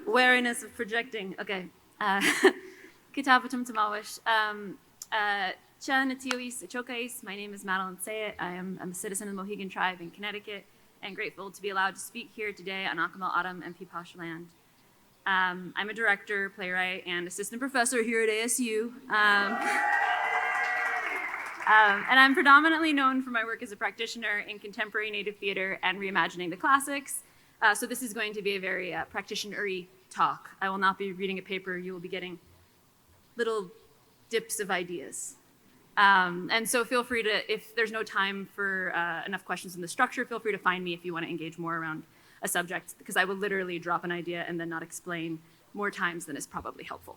Wariness of projecting. Okay. Kitabatum Tamawish. Chanatiwis Chokais. My name is Madeline Sayet. I'm a citizen of the Mohegan tribe in Connecticut and grateful to be allowed to speak here today on Akamal Autumn and Pipash land. I'm a director, playwright, and assistant professor here at ASU. And I'm predominantly known for my work as a practitioner in contemporary Native theater and reimagining the classics. So this is going to be a very practitioner-y talk. I will not be reading a paper. You will be getting little dips of ideas. And so feel free to, if there's no time for enough questions in the structure, feel free to find me if you want to engage more around a subject, because I will literally drop an idea and then not explain more times than is probably helpful.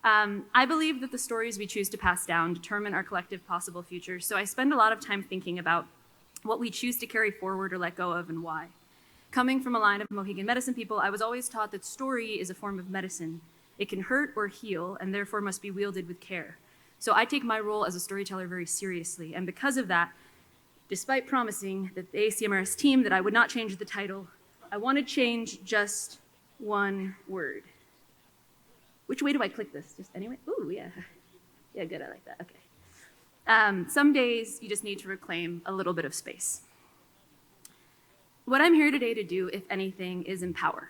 I believe that the stories we choose to pass down determine our collective possible future, so I spend a lot of time thinking about what we choose to carry forward or let go of and why. Coming from a line of Mohegan medicine people, I was always taught that story is a form of medicine. It can hurt or heal, and therefore must be wielded with care. So I take my role as a storyteller very seriously, and because of that, despite promising that the ACMRS team that I would not change the title, I want to change just one word. Which way do I click this? Just anyway? Ooh, yeah. Yeah, good, I like that, okay. Some days you just need to reclaim a little bit of space. What I'm here today to do, if anything, is empower.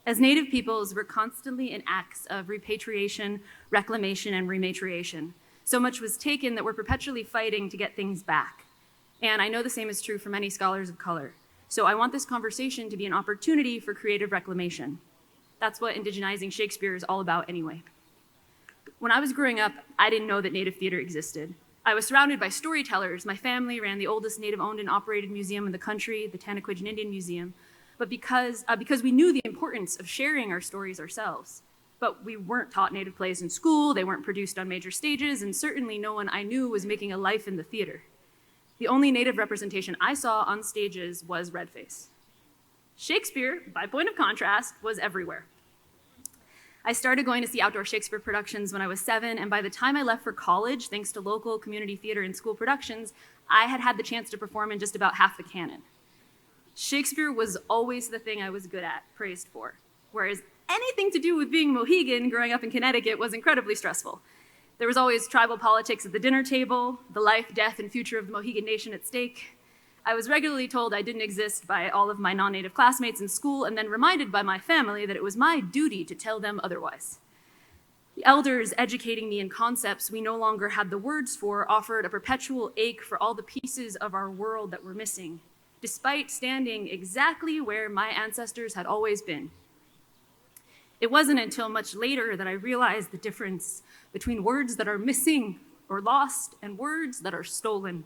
As Native peoples, we're constantly in acts of repatriation, reclamation, and rematriation. So much was taken that we're perpetually fighting to get things back. And I know the same is true for many scholars of color. So I want this conversation to be an opportunity for creative reclamation. That's what indigenizing Shakespeare is all about anyway. When I was growing up, I didn't know that Native theater existed. I was surrounded by storytellers. My family ran the oldest Native-owned and operated museum in the country, the Tanaquidgeon Indian Museum. But because we knew the importance of sharing our stories ourselves. But we weren't taught Native plays in school, they weren't produced on major stages, and certainly no one I knew was making a life in the theater. The only Native representation I saw on stages was redface. Shakespeare, by point of contrast, was everywhere. I started going to see outdoor Shakespeare productions when I was 7, and by the time I left for college, thanks to local community theater and school productions, I had had the chance to perform in just about half the canon. Shakespeare was always the thing I was good at, praised for, whereas anything to do with being Mohegan growing up in Connecticut was incredibly stressful. There was always tribal politics at the dinner table, the life, death, and future of the Mohegan Nation at stake. I was regularly told I didn't exist by all of my non-Native classmates in school, and then reminded by my family that it was my duty to tell them otherwise. The elders educating me in concepts we no longer had the words for offered a perpetual ache for all the pieces of our world that were missing, despite standing exactly where my ancestors had always been. It wasn't until much later that I realized the difference between words that are missing or lost and words that are stolen,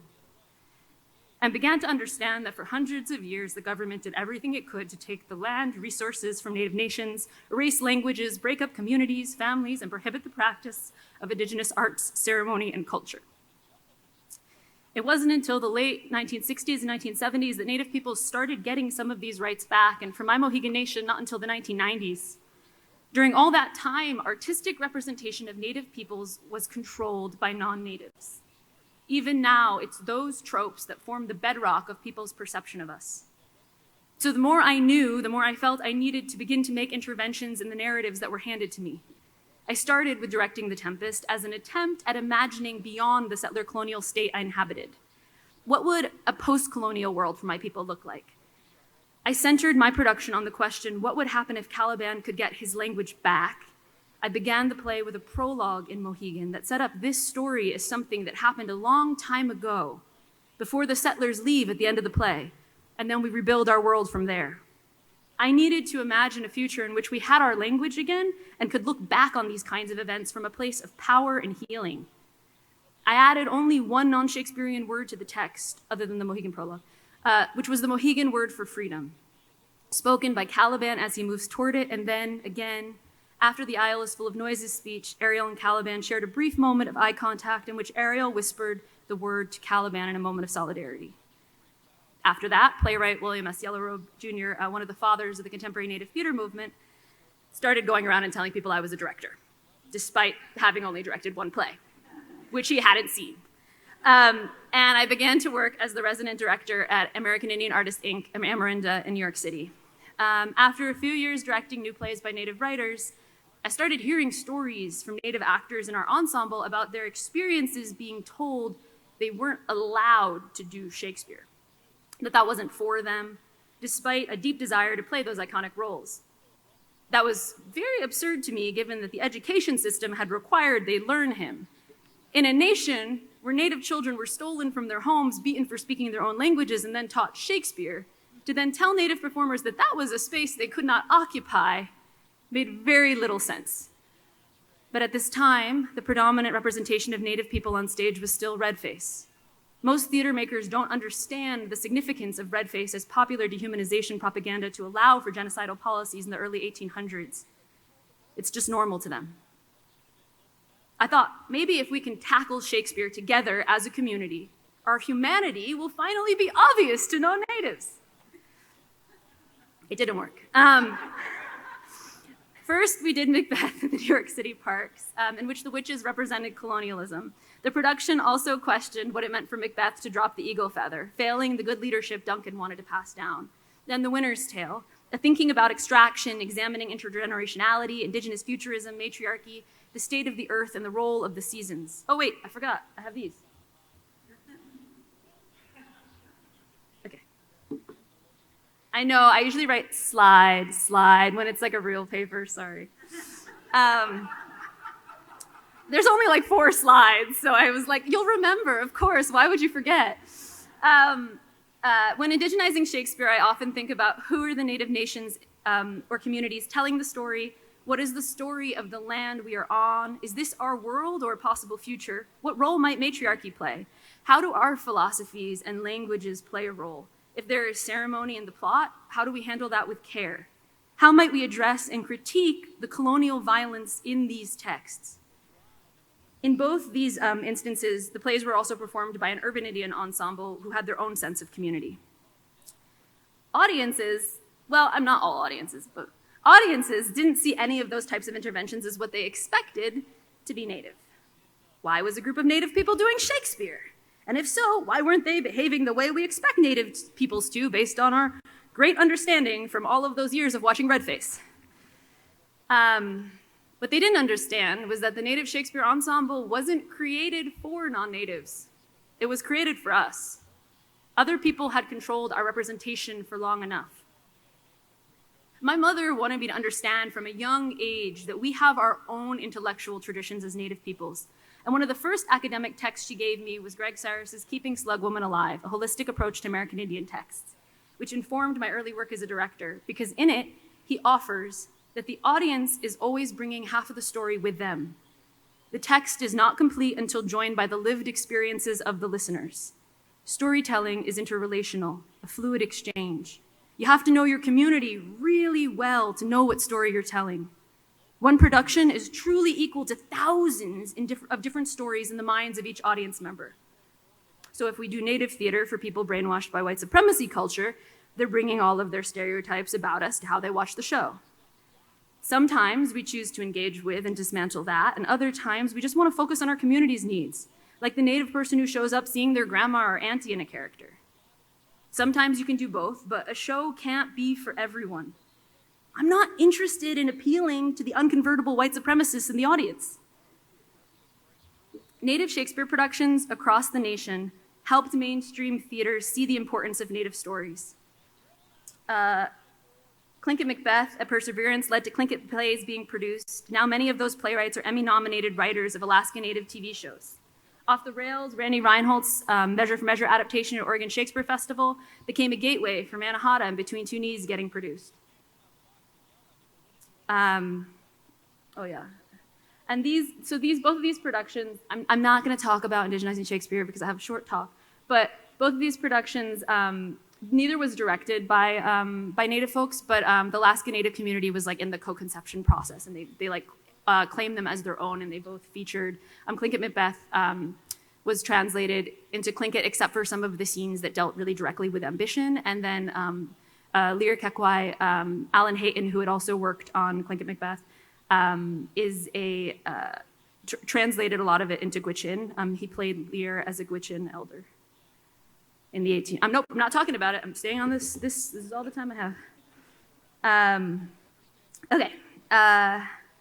and began to understand that for hundreds of years, the government did everything it could to take the land, resources from Native nations, erase languages, break up communities, families, and prohibit the practice of Indigenous arts, ceremony, and culture. It wasn't until the late 1960s and 1970s that Native peoples started getting some of these rights back, and for my Mohegan Nation, not until the 1990s. During all that time, artistic representation of Native peoples was controlled by non-Natives. Even now, it's those tropes that form the bedrock of people's perception of us. So the more I knew, the more I felt I needed to begin to make interventions in the narratives that were handed to me. I started with directing The Tempest as an attempt at imagining beyond the settler colonial state I inhabited. What would a post-colonial world for my people look like? I centered my production on the question, what would happen if Caliban could get his language back? I began the play with a prologue in Mohegan that set up this story as something that happened a long time ago, before the settlers leave at the end of the play, and then we rebuild our world from there. I needed to imagine a future in which we had our language again and could look back on these kinds of events from a place of power and healing. I added only one non-Shakespearean word to the text, other than the Mohegan prologue, which was the Mohegan word for freedom, spoken by Caliban as he moves toward it, and then again, after the Isle is full of noises speech, Ariel and Caliban shared a brief moment of eye contact in which Ariel whispered the word to Caliban in a moment of solidarity. After that, playwright William S. Yellowrobe Jr., one of the fathers of the contemporary Native theater movement, started going around and telling people I was a director, despite having only directed one play, which he hadn't seen. And I began to work as the resident director at American Indian Artists, Inc., Amarinda in New York City. After a few years directing new plays by Native writers, I started hearing stories from Native actors in our ensemble about their experiences being told they weren't allowed to do Shakespeare, that wasn't for them, despite a deep desire to play those iconic roles. That was very absurd to me, given that the education system had required they learn him. In a nation where Native children were stolen from their homes, beaten for speaking their own languages, and then taught Shakespeare, to then tell Native performers that that was a space they could not occupy made very little sense. But at this time, the predominant representation of Native people on stage was still redface. Most theater makers don't understand the significance of redface as popular dehumanization propaganda to allow for genocidal policies in the early 1800s. It's just normal to them. I thought, maybe if we can tackle Shakespeare together as a community, our humanity will finally be obvious to non-natives. It didn't work. First, we did Macbeth in the New York City parks, in which the witches represented colonialism. The production also questioned what it meant for Macbeth to drop the eagle feather, failing the good leadership Duncan wanted to pass down. Then The Winter's Tale, a thinking about extraction, examining intergenerationality, indigenous futurism, matriarchy, the state of the earth, and the role of the seasons. Oh wait, I forgot, I have these. Okay. I know, I usually write slide when it's like a real paper, sorry. There's only like 4 slides, so I was like, you'll remember, of course, why would you forget? When indigenizing Shakespeare, I often think about who are the Native nations or communities telling the story. What is the story of the land we are on? Is this our world or a possible future? What role might matriarchy play? How do our philosophies and languages play a role? If there is ceremony in the plot, how do we handle that with care? How might we address and critique the colonial violence in these texts? In both these instances, the plays were also performed by an urban Indian ensemble who had their own sense of community. Audiences, well, I'm not all audiences, but audiences didn't see any of those types of interventions as what they expected to be Native. Why was a group of Native people doing Shakespeare? And if so, why weren't they behaving the way we expect Native peoples to based on our great understanding from all of those years of watching Redface? What they didn't understand was that the Native Shakespeare Ensemble wasn't created for non-Natives. It was created for us. Other people had controlled our representation for long enough. My mother wanted me to understand from a young age that we have our own intellectual traditions as Native peoples. And one of the first academic texts she gave me was Greg Cyrus's Keeping Slug Woman Alive, a holistic approach to American Indian texts, which informed my early work as a director, because in it, he offers that the audience is always bringing half of the story with them. The text is not complete until joined by the lived experiences of the listeners. Storytelling is interrelational, a fluid exchange. You have to know your community really well to know what story you're telling. One production is truly equal to thousands of different stories in the minds of each audience member. So if we do Native theater for people brainwashed by white supremacy culture, they're bringing all of their stereotypes about us to how they watch the show. Sometimes we choose to engage with and dismantle that, and other times we just want to focus on our community's needs, like the Native person who shows up seeing their grandma or auntie in a character. Sometimes you can do both, but a show can't be for everyone. I'm not interested in appealing to the unconvertible white supremacists in the audience. Native Shakespeare productions across the nation helped mainstream theaters see the importance of Native stories. Tlingit Macbeth at Perseverance led to Tlingit plays being produced. Now many of those playwrights are Emmy-nominated writers of Alaska Native TV shows. Off the Rails, Randy Reinholdt's Measure for Measure adaptation at Oregon Shakespeare Festival became a gateway for Mannahatta and Between Two Knees getting produced. And both of these productions, I'm not going to talk about indigenizing Shakespeare because I have a short talk, but both of these productions, neither was directed by Native folks, but the Alaska Native community was like in the co-conception process, and they claimed them as their own, and they both featured. Tlingit Macbeth was translated into Tlingit except for some of the scenes that dealt really directly with ambition, and then Lear Kekwai, Alan Hayton, who had also worked on Tlingit Macbeth, translated a lot of it into Gwich'in. He played Lear as a Gwich'in elder in the 18. I'm not talking about it. I'm staying on this. This is all the time I have. Okay,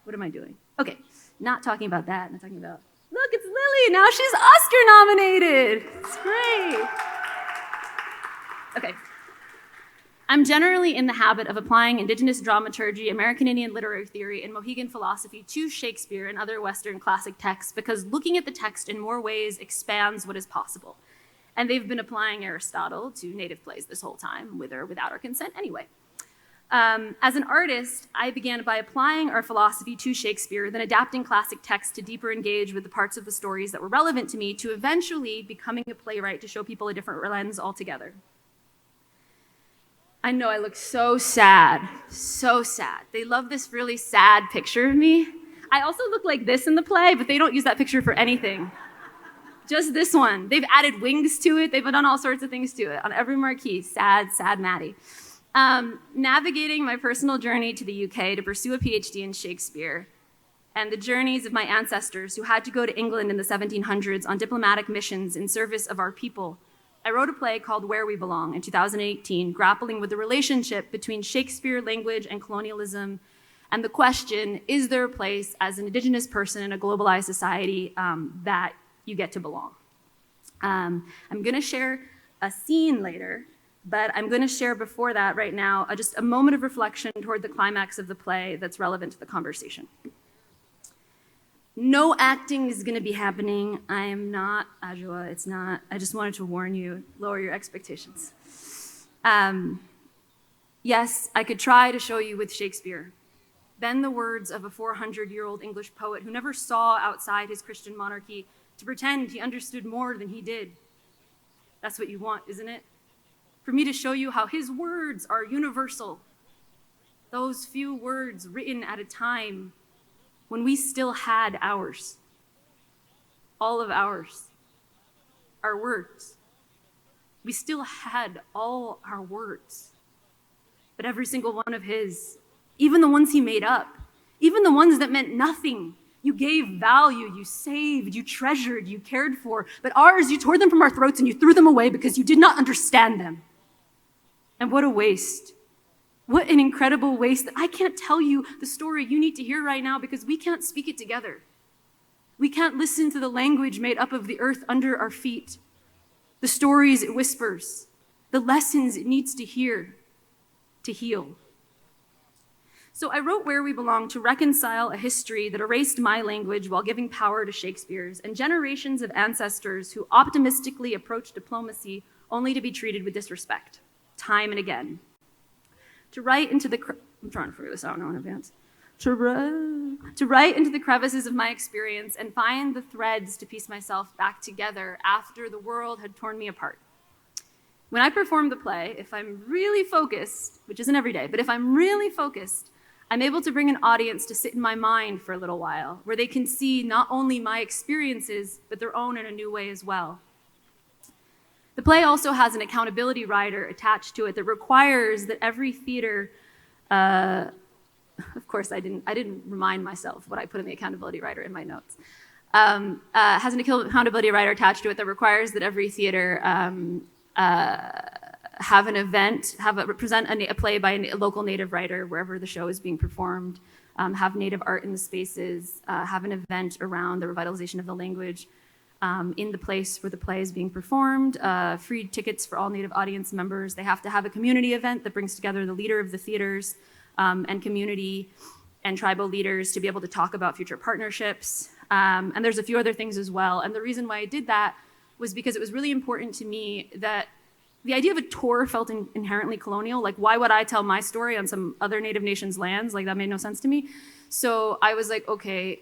what am I doing? Okay, not talking about that, not talking about, look, it's Lily, now she's Oscar nominated. It's great. Okay. I'm generally in the habit of applying Indigenous dramaturgy, American Indian literary theory, and Mohegan philosophy to Shakespeare and other Western classic texts because looking at the text in more ways expands what is possible. And they've been applying Aristotle to native plays this whole time, with or without our consent anyway. As an artist, I began by applying our philosophy to Shakespeare, then adapting classic texts to deeper engage with the parts of the stories that were relevant to me, to eventually becoming a playwright to show people a different lens altogether. I know I look so sad, so sad. They love this really sad picture of me. I also look like this in the play, but they don't use that picture for anything. Just this one. They've added wings to it. They've done all sorts of things to it. On every marquee, sad, sad Maddie. Navigating my personal journey to the UK to pursue a PhD in Shakespeare, and the journeys of my ancestors who had to go to England in the 1700s on diplomatic missions in service of our people, I wrote a play called Where We Belong in 2018, grappling with the relationship between Shakespeare, language, and colonialism, and the question, is there a place as an Indigenous person in a globalized society that you get to belong? I'm gonna share a scene later, but I'm gonna share before that right now just a moment of reflection toward the climax of the play that's relevant to the conversation. No acting is gonna be happening. I am not Ajua, it's not. I just wanted to warn you, lower your expectations. Yes, I could try to show you with Shakespeare. Then the words of a 400-year-old English poet who never saw outside his Christian monarchy to pretend he understood more than he did. That's what you want, isn't it? For me to show you how his words are universal. Those few words written at a time when we still had ours. All of ours. Our words. We still had all our words. But every single one of his, even the ones he made up, even the ones that meant nothing, you gave value, you saved, you treasured, you cared for. But ours, you tore them from our throats and you threw them away because you did not understand them. And what a waste. What an incredible waste that I can't tell you the story you need to hear right now because we can't speak it together. We can't listen to the language made up of the earth under our feet, the stories it whispers, the lessons it needs to hear to heal. So I wrote Where We Belong to reconcile a history that erased my language while giving power to Shakespeare's and generations of ancestors who optimistically approached diplomacy only to be treated with disrespect, time and again. To write into the, I'm trying to figure this out now in advance. To write into the crevices of my experience and find the threads to piece myself back together after the world had torn me apart. When I perform the play, if I'm really focused, which isn't every day, but if I'm really focused, I'm able to bring an audience to sit in my mind for a little while, where they can see not only my experiences, but their own in a new way as well. The play also has an accountability rider attached to it that requires that every theater, of course I didn't remind myself what I put in the accountability rider in my notes, has an accountability rider attached to it that requires that every theater have an event, present a play by a local native writer wherever the show is being performed, have native art in the spaces, have an event around the revitalization of the language in the place where the play is being performed, free tickets for all native audience members. They have to have a community event that brings together the leader of the theaters and community and tribal leaders to be able to talk about future partnerships. And there's a few other things as well. And the reason why I did that was because it was really important to me that the idea of a tour felt inherently colonial. Like, why would I tell my story on some other Native nation's lands? Like, that made no sense to me. So I was like, okay,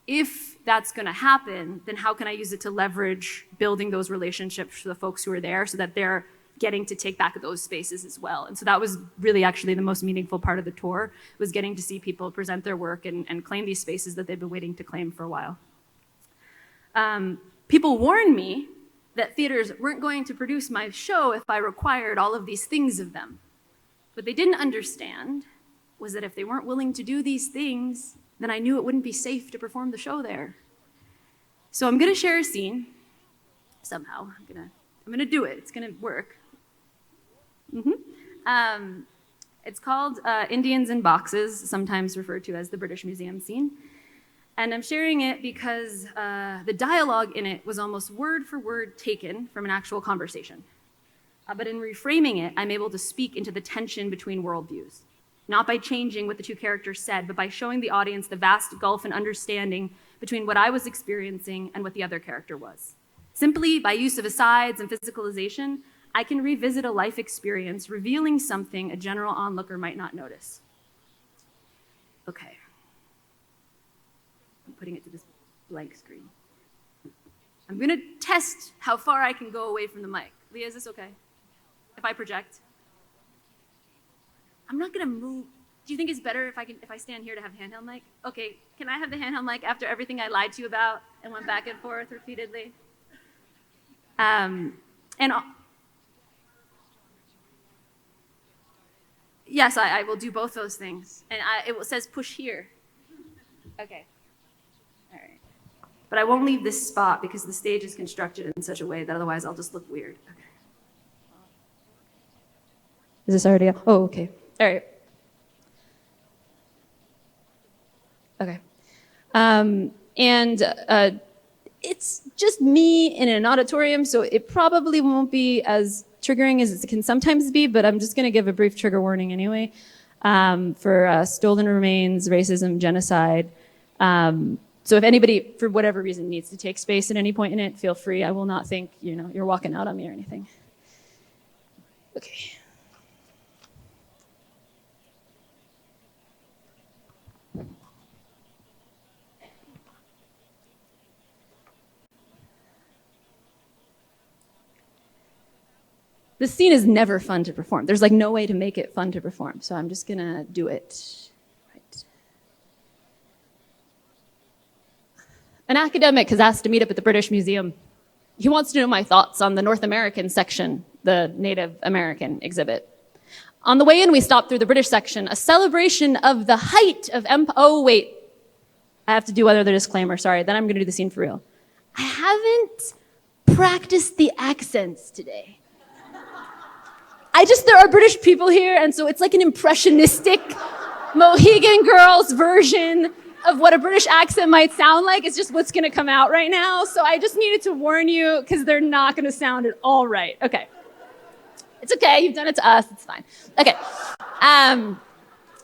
if that's gonna happen, then how can I use it to leverage building those relationships for the folks who are there so that they're getting to take back those spaces as well. And so that was really actually the most meaningful part of the tour, was getting to see people present their work and claim these spaces that they've been waiting to claim for a while. People warned me that theaters weren't going to produce my show if I required all of these things of them. What they didn't understand was that if they weren't willing to do these things, then I knew it wouldn't be safe to perform the show there. So I'm gonna share a scene, somehow. I'm gonna do it, it's gonna work. It's called Indians in Boxes, sometimes referred to as the British Museum scene. And I'm sharing it because the dialogue in it was almost word for word taken from an actual conversation. But in reframing it, I'm able to speak into the tension between worldviews, not by changing what the two characters said, but by showing the audience the vast gulf in understanding between what I was experiencing and what the other character was. Simply by use of asides and physicalization, I can revisit a life experience, revealing something a general onlooker might not notice. Okay. I'm putting it to this blank screen. I'm going to test how far I can go away from the mic. Leah, is this okay? If I project? I'm not going to move. Do you think it's better if I stand here to have a handheld mic? Okay, can I have the handheld mic after everything I lied to you about and went back and forth repeatedly? Yes, I will do both those things. And it says push here. Okay. All right. But I won't leave this spot because the stage is constructed in such a way that otherwise I'll just look weird. Okay. Is this already up? Oh, okay. All right. Okay. It's just me in an auditorium, so it probably won't be as triggering as it can sometimes be, but I'm just going to give a brief trigger warning anyway for stolen remains, racism, genocide. So if anybody, for whatever reason, needs to take space at any point in it, feel free. I will not think you're walking out on me or anything. Okay. This scene is never fun to perform. There's no way to make it fun to perform, so I'm just gonna do it. Right. An academic has asked to meet up at the British Museum. He wants to know my thoughts on the North American section, the Native American exhibit. On the way in, we stopped through the British section, a celebration of the height of oh, wait. I have to do other disclaimer, sorry. Then I'm gonna do the scene for real. I haven't practiced the accents today. There are British people here, and so it's like an impressionistic Mohegan Girls version of what a British accent might sound like. It's just what's gonna come out right now. So I just needed to warn you, because they're not gonna sound at all right. Okay. It's okay, you've done it to us, it's fine. Okay. All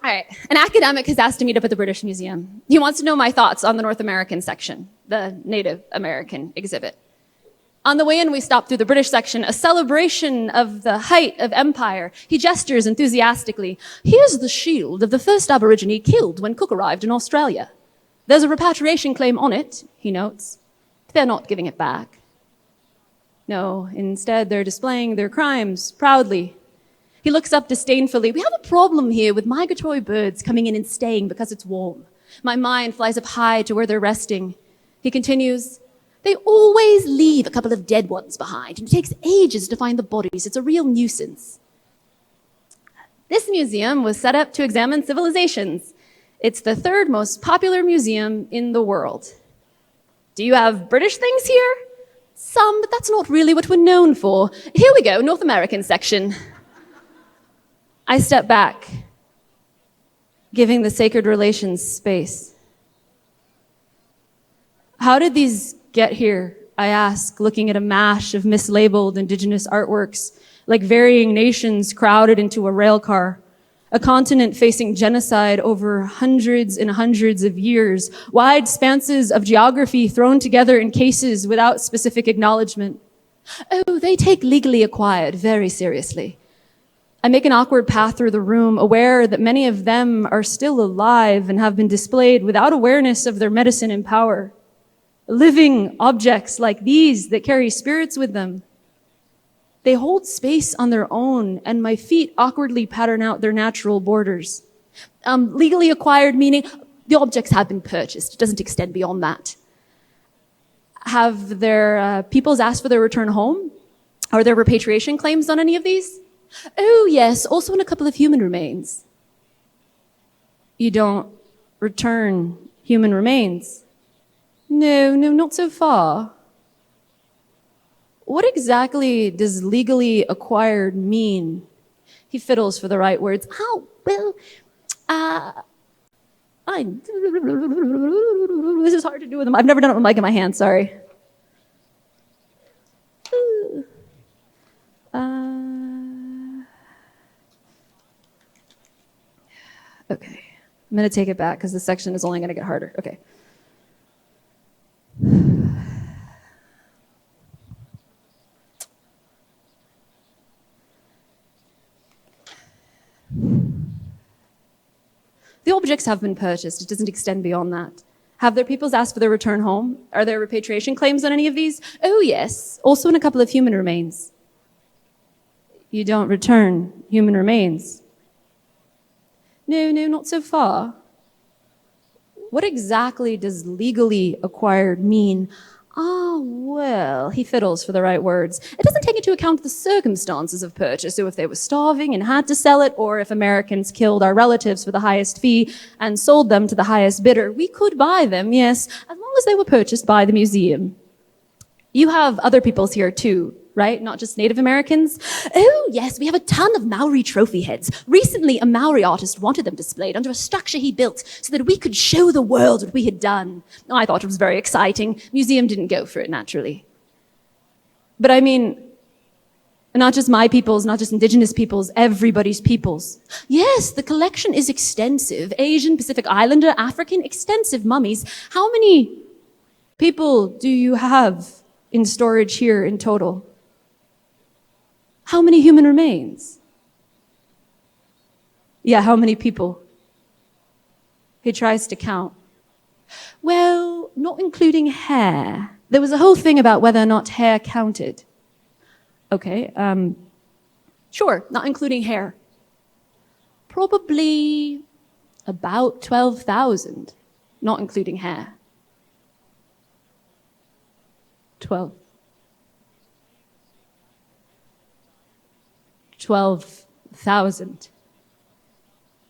right, an academic has asked to meet up at the British Museum. He wants to know my thoughts on the North American section, the Native American exhibit. On the way in, we stopped through the British section, a celebration of the height of empire. He gestures enthusiastically. Here's the shield of the first Aborigine killed when Cook arrived in Australia. There's a repatriation claim on it, he notes. They're not giving it back. No, instead they're displaying their crimes proudly. He looks up disdainfully. We have a problem here with migratory birds coming in and staying because it's warm. My mind flies up high to where they're resting. He continues. They always leave a couple of dead ones behind, and it takes ages to find the bodies. It's a real nuisance. This museum was set up to examine civilizations. It's the third most popular museum in the world. Do you have British things here? Some, but that's not really what we're known for. Here we go, North American section. I step back, giving the sacred relations space. How did these get here? I ask, looking at a mash of mislabeled indigenous artworks, like varying nations crowded into a rail car, a continent facing genocide over hundreds and hundreds of years, wide spanses of geography thrown together in cases without specific acknowledgement. Oh, they take legally acquired very seriously. I make an awkward path through the room, aware that many of them are still alive and have been displayed without awareness of their medicine and power. Living objects like these that carry spirits with them. They hold space on their own, and my feet awkwardly pattern out their natural borders. Legally acquired meaning the objects have been purchased. It doesn't extend beyond that. Have their peoples asked for their return home? Are there repatriation claims on any of these? Oh, yes, also on a couple of human remains. You don't return human remains? No, not so far. What exactly does legally acquired mean? He fiddles for the right words. Oh, well, this is hard to do with them. I've never done it with a mic in my hand, sorry. Okay, I'm going to take it back because this section is only going to get harder. Okay. The objects have been purchased. It doesn't extend beyond that. Have their peoples asked for their return home? Are there repatriation claims on any of these? Oh, yes. Also in a couple of human remains. You don't return human remains. No, not so far. What exactly does legally acquired mean? Ah, well, he fiddles for the right words. It doesn't take into account the circumstances of purchase, so if they were starving and had to sell it, or if Americans killed our relatives for the highest fee and sold them to the highest bidder. We could buy them, yes, as long as they were purchased by the museum. You have other peoples here too, right? Not just Native Americans? Oh, yes, we have a ton of Maori trophy heads. Recently, a Maori artist wanted them displayed under a structure he built so that we could show the world what we had done. I thought it was very exciting. Museum didn't go for it, naturally. But I mean, not just my peoples, not just indigenous peoples, everybody's peoples. Yes, the collection is extensive. Asian, Pacific Islander, African, extensive mummies. How many people do you have in storage here in total? How many human remains? Yeah, how many people? He tries to count. Well, not including hair. There was a whole thing about whether or not hair counted. Okay, sure, not including hair. Probably about 12,000, not including hair. 12,000.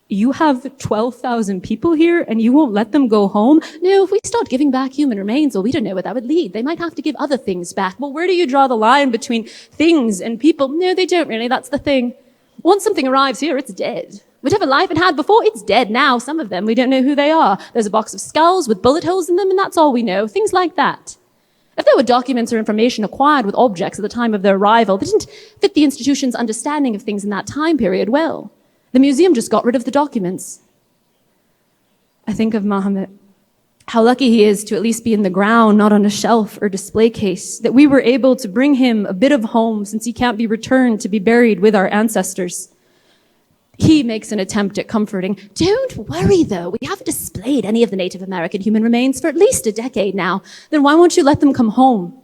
You have 12,000 people here and you won't let them go home? No, if we start giving back human remains, well, we don't know where that would lead. They might have to give other things back. Well, where do you draw the line between things and people? No, they don't really. That's the thing. Once something arrives here, it's dead. Whatever life it had before, it's dead now. Some of them, we don't know who they are. There's a box of skulls with bullet holes in them, and that's all we know. Things like that. If there were documents or information acquired with objects at the time of their arrival that didn't fit the institution's understanding of things in that time period, well, the museum just got rid of the documents. I think of Muhammad, how lucky he is to at least be in the ground, not on a shelf or display case, that we were able to bring him a bit of home since he can't be returned to be buried with our ancestors. He makes an attempt at comforting. Don't worry, though. We haven't displayed any of the Native American human remains for at least a decade now. Then why won't you let them come home?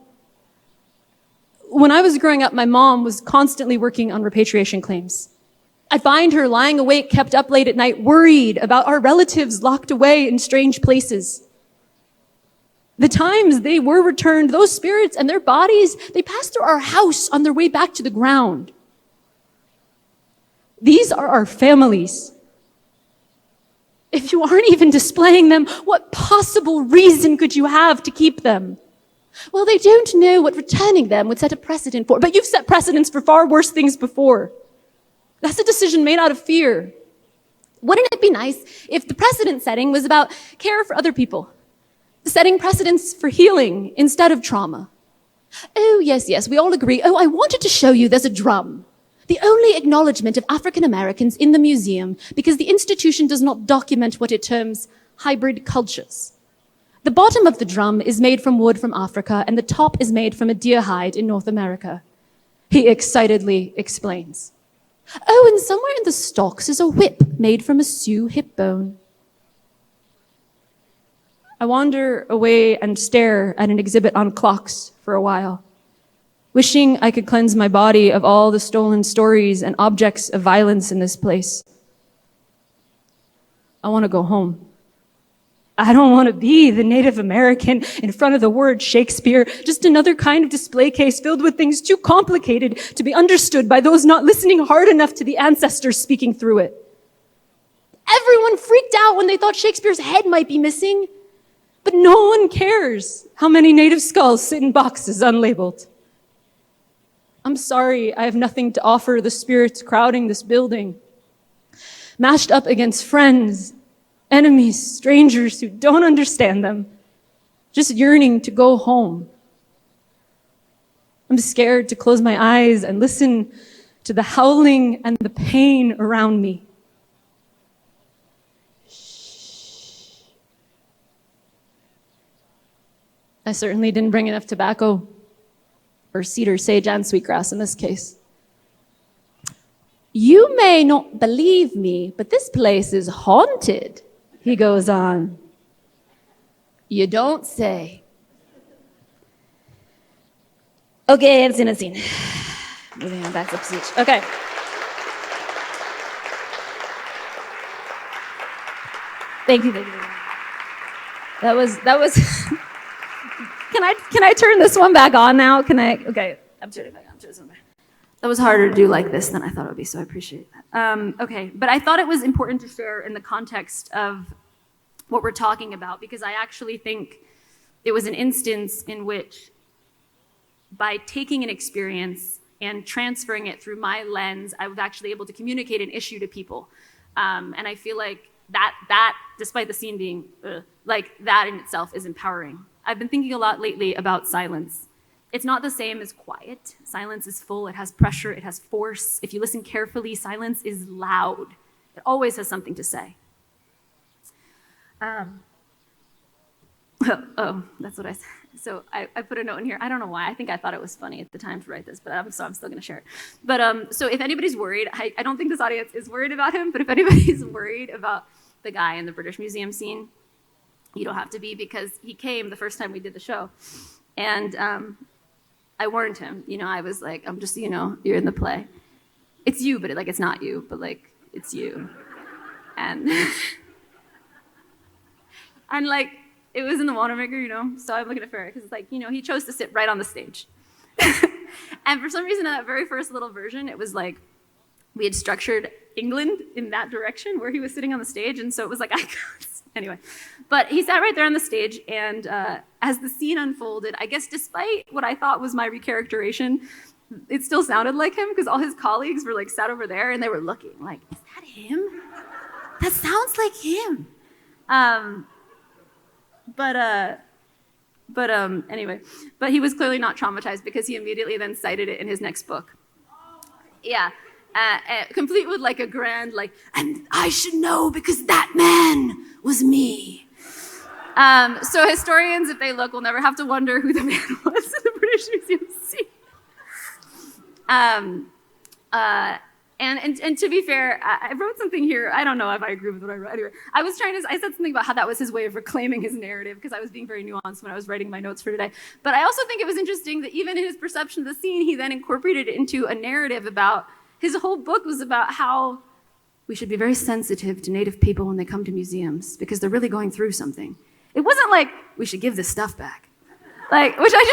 When I was growing up, my mom was constantly working on repatriation claims. I'd find her lying awake, kept up late at night, worried about our relatives locked away in strange places. The times they were returned, those spirits and their bodies, they passed through our house on their way back to the ground. These are our families. If you aren't even displaying them, what possible reason could you have to keep them? Well, they don't know what returning them would set a precedent for, but you've set precedents for far worse things before. That's a decision made out of fear. Wouldn't it be nice if the precedent setting was about care for other people, setting precedents for healing instead of trauma? Oh, yes, we all agree. Oh, I wanted to show you there's a drum. The only acknowledgement of African Americans in the museum because the institution does not document what it terms hybrid cultures. The bottom of the drum is made from wood from Africa and the top is made from a deer hide in North America. He excitedly explains. Oh, and somewhere in the stocks is a whip made from a Sioux hip bone. I wander away and stare at an exhibit on clocks for a while, wishing I could cleanse my body of all the stolen stories and objects of violence in this place. I want to go home. I don't want to be the Native American in front of the word Shakespeare, just another kind of display case filled with things too complicated to be understood by those not listening hard enough to the ancestors speaking through it. Everyone freaked out when they thought Shakespeare's head might be missing, but no one cares how many native skulls sit in boxes unlabeled. I'm sorry, I have nothing to offer the spirits crowding this building. Mashed up against friends, enemies, strangers who don't understand them, just yearning to go home. I'm scared to close my eyes and listen to the howling and the pain around me. I certainly didn't bring enough tobacco, or cedar, sage, and sweetgrass in this case. You may not believe me, but this place is haunted, he goes on. You don't say. Okay, I've seen a scene. Moving on back to the speech. Okay. Thank you. That was. Can I turn this one back on now? Okay, I'm turning it back on. That was harder to do like this than I thought it would be, so I appreciate that. Okay, but I thought it was important to share in the context of what we're talking about, because I actually think it was an instance in which, by taking an experience and transferring it through my lens, I was actually able to communicate an issue to people. And I feel like that, despite the scene being, like that in itself is empowering. I've been thinking a lot lately about silence. It's not the same as quiet. Silence is full, it has pressure, it has force. If you listen carefully, silence is loud. It always has something to say. Oh, that's what I said. So I put a note in here. I don't know why. I think I thought it was funny at the time to write this, but I'm still going to share it. But so if anybody's worried, I don't think this audience is worried about him, but if anybody's worried about the guy in the British Museum scene, you don't have to be, because he came the first time we did the show. And I warned him. I was like, I'm just, you're in the play. It's you, but it's not you, but it's you. And and it was in the Wanamaker, so I'm looking at Farrah, because it's he chose to sit right on the stage. And for some reason, in that very first little version, it was we had structured England in that direction where he was sitting on the stage, and so it was anyway. But he sat right there on the stage, and as the scene unfolded, I guess despite what I thought was my recharacterization, it still sounded like him, because all his colleagues were sat over there, and they were looking is that him? That sounds like him. Anyway, but he was clearly not traumatized, because he immediately then cited it in his next book. Yeah, complete with a grand and I should know because that man was me. So historians, if they look, will never have to wonder who the man was in the British Museum scene. And to be fair, I wrote something here. I don't know if I agree with what I wrote. Anyway, I said something about how that was his way of reclaiming his narrative, because I was being very nuanced when I was writing my notes for today. But I also think it was interesting that even in his perception of the scene, he then incorporated it into a narrative about, his whole book was about how we should be very sensitive to Native people when they come to museums, because they're really going through something. It wasn't we should give this stuff back. Which I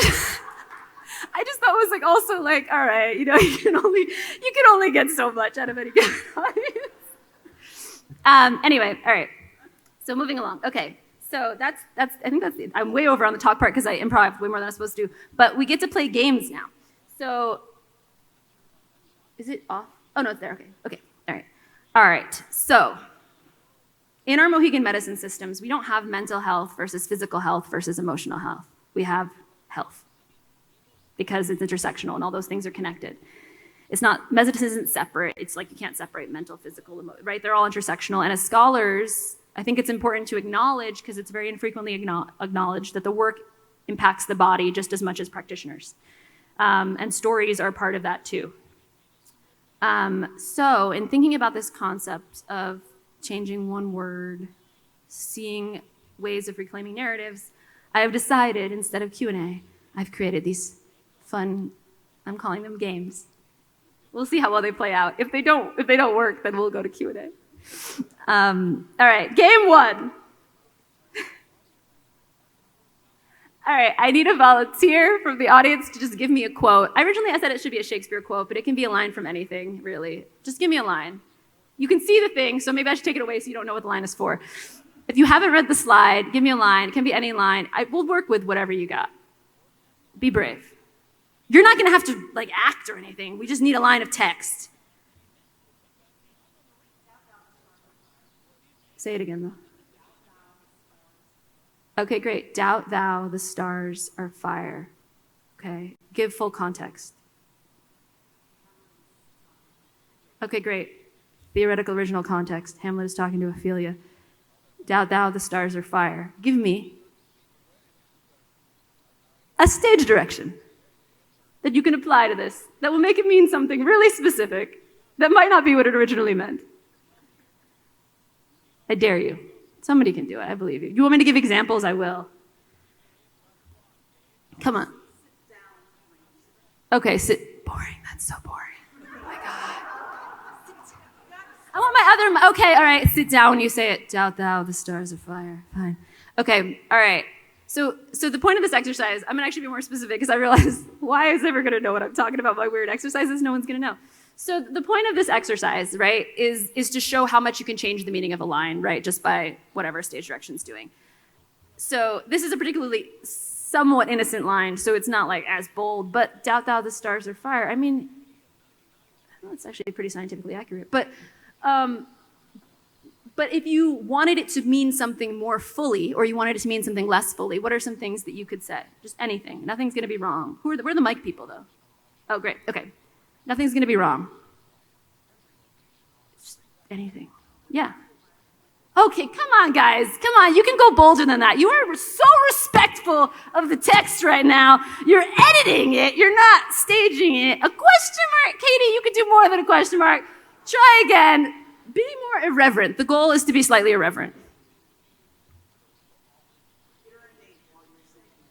just thought was also all right, you can only get so much out of any given audience. Anyway, all right. So moving along. Okay. So that's I'm way over on the talk part, because I improv way more than I'm supposed to. But we get to play games now. So is it off? Oh no, it's there. Okay. All right. So in our Mohegan medicine systems, we don't have mental health versus physical health versus emotional health. We have health, because it's intersectional and all those things are connected. It's not, medicine isn't separate. It's you can't separate mental, physical, right? They're all intersectional. And as scholars, I think it's important to acknowledge, because it's very infrequently acknowledged, that the work impacts the body just as much as practitioners. And stories are part of that too. So in thinking about this concept of changing one word, seeing ways of reclaiming narratives, I have decided, instead of Q&A, I've created these fun, I'm calling them games. We'll see how well they play out. If they don't work, then we'll go to Q&A. All right, game one. All right, I need a volunteer from the audience to just give me a quote. Originally, I said it should be a Shakespeare quote, but it can be a line from anything, really. Just give me a line. You can see the thing, so maybe I should take it away so you don't know what the line is for. If you haven't read the slide, give me a line. It can be any line. We'll work with whatever you got. Be brave. You're not gonna have to like act or anything. We just need a line of text. Say it again though. Okay, great. Doubt thou the stars are fire. Okay, give full context. Okay, great. Theoretical original context. Hamlet is talking to Ophelia. Doubt thou the stars are fire. Give me a stage direction that you can apply to this that will make it mean something really specific that might not be what it originally meant. I dare you. Somebody can do it. I believe you. You want me to give examples? I will. Come on. Okay, sit. Boring. That's so boring. Oh my God. I want my other. Okay, all right. Sit down when you say it. Doubt thou the stars are fire. Fine. Okay, all right. So the point of this exercise, I'm gonna actually be more specific because I realize why is ever gonna know what I'm talking about by weird exercises? No one's gonna know. So the point of this exercise, right, is to show how much you can change the meaning of a line, right, just by whatever stage direction's doing. So this is a particularly somewhat innocent line, so it's not like as bold, but doubt thou the stars are fire. I mean, that's actually pretty scientifically accurate. But if you wanted it to mean something more fully, or you wanted it to mean something less fully, what are some things that you could say? Just anything. Nothing's gonna be wrong. Where are the mic people, though? Oh, great, okay. Nothing's gonna be wrong. Just anything. Yeah. Okay, come on, guys. Come on, you can go bolder than that. You are so respectful of the text right now. You're editing it. You're not staging it. A question mark. Katie, you could do more than a question mark. Try again. Be more irreverent. The goal is to be slightly irreverent.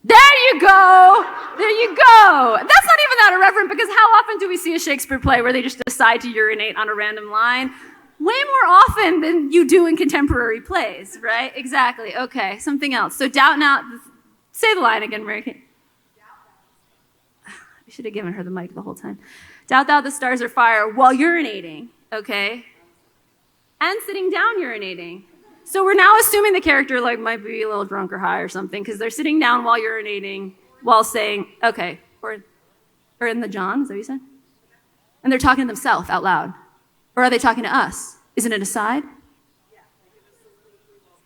There you go. There you go. That's not even that irreverent because how often do we see a Shakespeare play where they just decide to urinate on a random line? Way more often than you do in contemporary plays, right? Exactly. Okay, something else. So doubt now. Say the line again, Mary. I should have given her the mic the whole time. Doubt thou the stars are fire while urinating, okay? And sitting down urinating. So we're now assuming the character like might be a little drunk or high or something because they're sitting down while urinating while saying, okay, or in the John, is that what you said? And they're talking to themselves out loud. Or are they talking to us? Isn't it aside?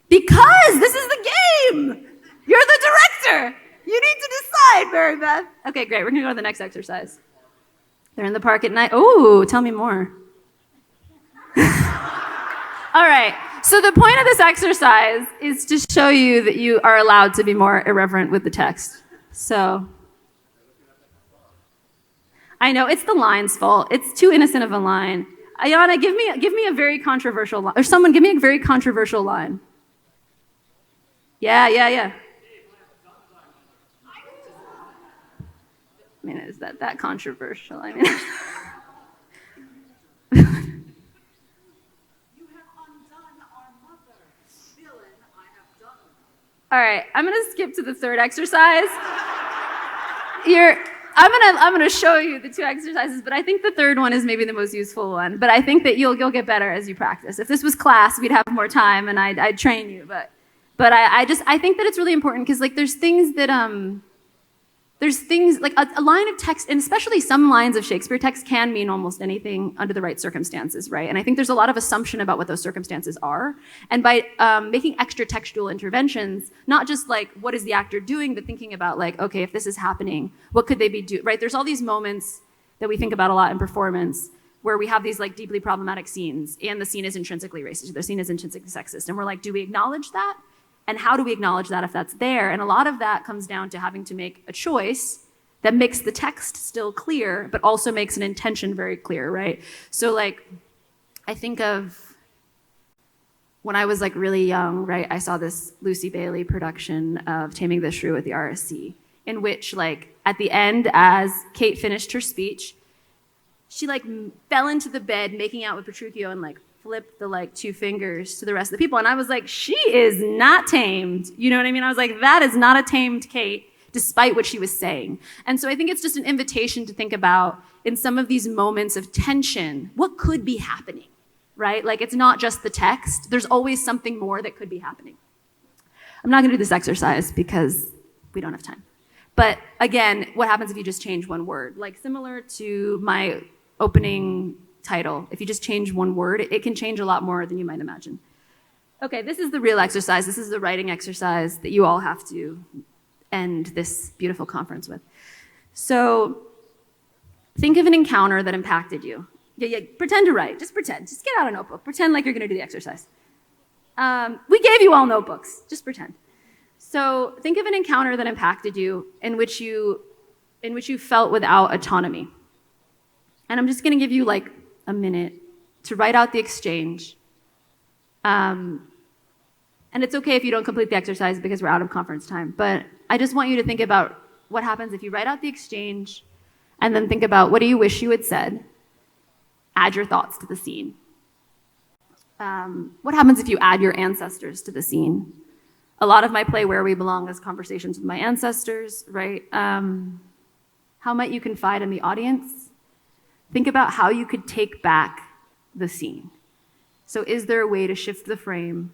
Because this is the game. You're the director. You need to decide, Mary Beth. Okay, great. We're going to go to the next exercise. They're in the park at night. Oh, tell me more. All right. So the point of this exercise is to show you that you are allowed to be more irreverent with the text. So I know it's the line's fault. It's too innocent of a line. Ayana, give me a very controversial line. Or someone, give me a very controversial line. Yeah. I mean, is that controversial? I mean, all right, I'm gonna skip to the third exercise. I'm gonna show you the two exercises, but I think the third one is maybe the most useful one. But I think that you'll get better as you practice. If this was class, we'd have more time and I'd train you. But I think that it's really important because like there's things like a line of text, and especially some lines of Shakespeare text can mean almost anything under the right circumstances, right? And I think there's a lot of assumption about what those circumstances are. And by making extra textual interventions, not just like what is the actor doing, but thinking about like, okay, if this is happening, what could they be doing, right? There's all these moments that we think about a lot in performance where we have these like deeply problematic scenes and the scene is intrinsically racist, the scene is intrinsically sexist. And we're like, do we acknowledge that? And how do we acknowledge that if that's there? And a lot of that comes down to having to make a choice that makes the text still clear, but also makes an intention very clear, right? So like, I think of when I was like really young, right? I saw this Lucy Bailey production of Taming the Shrew at the RSC, in which like at the end, as Kate finished her speech, she like fell into the bed making out with Petruchio and like flipped the like two fingers to the rest of the people. And I was like, she is not tamed. You know what I mean? I was like, that is not a tamed Kate, despite what she was saying. And so I think it's just an invitation to think about in some of these moments of tension, what could be happening, right? Like it's not just the text. There's always something more that could be happening. I'm not gonna do this exercise because we don't have time. But again, what happens if you just change one word? Like similar to my opening title, if you just change one word, it can change a lot more than you might imagine. Okay, this is the real exercise. This is the writing exercise that you all have to end this beautiful conference with. So think of an encounter that impacted you. Yeah, pretend to write. Just pretend. Just get out a notebook. Pretend like you're going to do the exercise. We gave you all notebooks. Just pretend. So think of an encounter that impacted you in which you felt without autonomy. And I'm just going to give you like a minute to write out the exchange. And it's okay if you don't complete the exercise because we're out of conference time. But I just want you to think about what happens if you write out the exchange and then think about what do you wish you had said. Add your thoughts to the scene. What happens if you add your ancestors to the scene? A lot of my play, Where We Belong, is conversations with my ancestors, right? How might you confide in the audience? Think about how you could take back the scene. So is there a way to shift the frame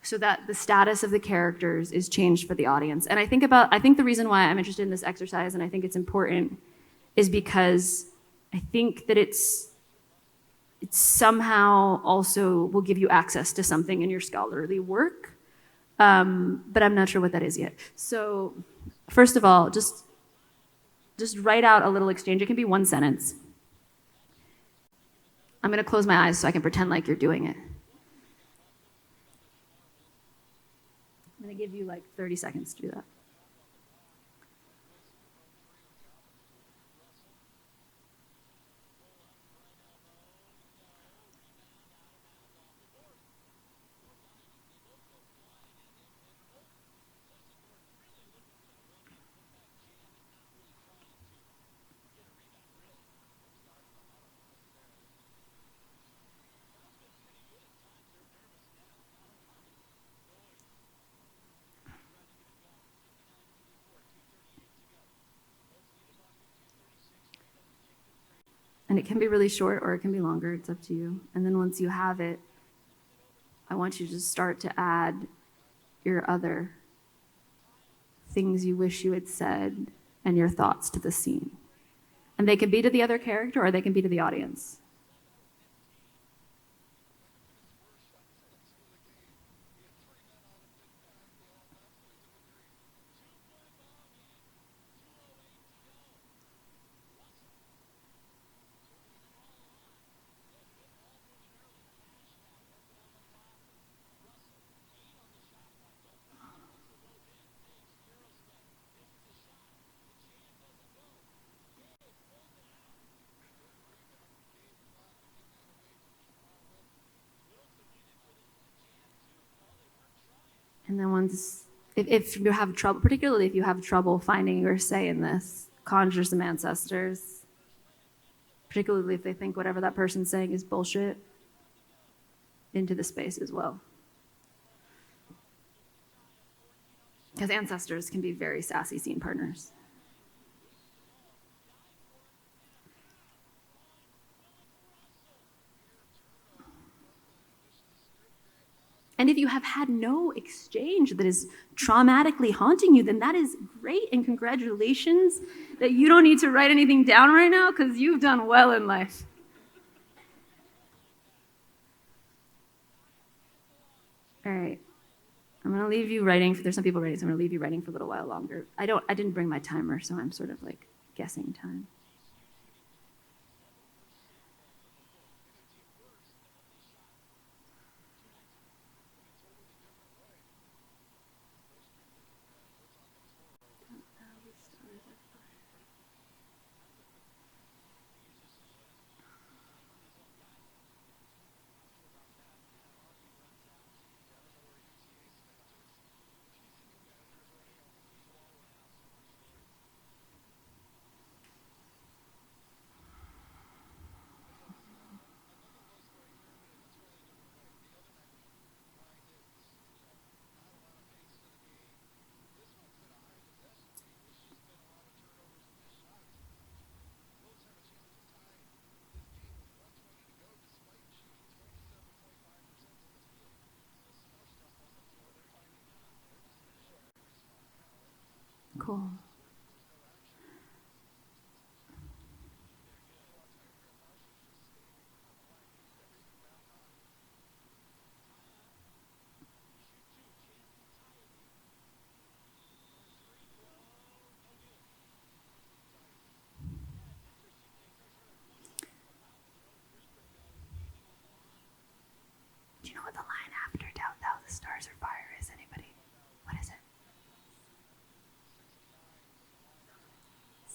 so that the status of the characters is changed for the audience? And I think the reason why I'm interested in this exercise and I think it's important is because I think that it somehow also will give you access to something in your scholarly work. But I'm not sure what that is yet. So first of all, just write out a little exchange. It can be one sentence. I'm going to close my eyes so I can pretend like you're doing it. I'm going to give you like 30 seconds to do that. And it can be really short or it can be longer. It's up to you. And then once you have it, I want you to start to add your other things you wish you had said and your thoughts to the scene. And they can be to the other character or they can be to the audience. And then once, if you have trouble, particularly if you have trouble finding your say in this, conjure some ancestors, particularly if they think whatever that person's saying is bullshit, into the space as well. Because ancestors can be very sassy scene partners. And if you have had no exchange that is traumatically haunting you, then that is great, and congratulations that you don't need to write anything down right now because you've done well in life. All right. I'm going to leave you writing. There's some people writing, so I'm going to leave you writing for a little while longer. I didn't bring my timer, so I'm sort of like guessing time.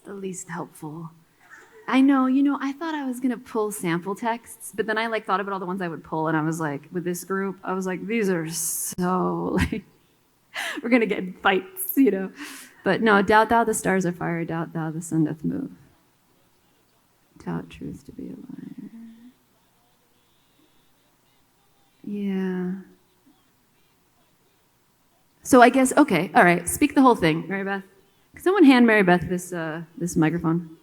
the least helpful. I know, I thought I was gonna pull sample texts, but then I like thought about all the ones I would pull, and I was like, with this group, I was like, these are so like, we're gonna get in fights, But no, doubt thou the stars are fire, doubt thou the sun doth move. Doubt truth to be a liar. Yeah. So I guess, okay, all right, speak the whole thing, Mary Beth. Can someone hand Mary Beth this microphone?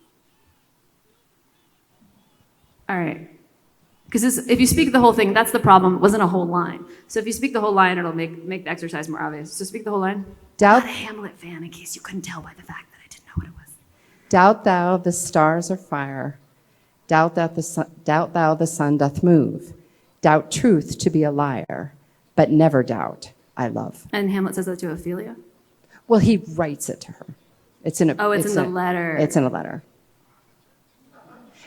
All right. Because if you speak the whole thing, that's the problem. It wasn't a whole line. So if you speak the whole line, it'll make the exercise more obvious. So speak the whole line. Doubt, I'm not a Hamlet fan, in case you couldn't tell by the fact that I didn't know what it was. doubt thou the stars are fire. Doubt thou the sun doth move. Doubt truth to be a liar, but never doubt I love. And Hamlet says that to Ophelia? Well, he writes it to her. It's in a letter. It's in a letter.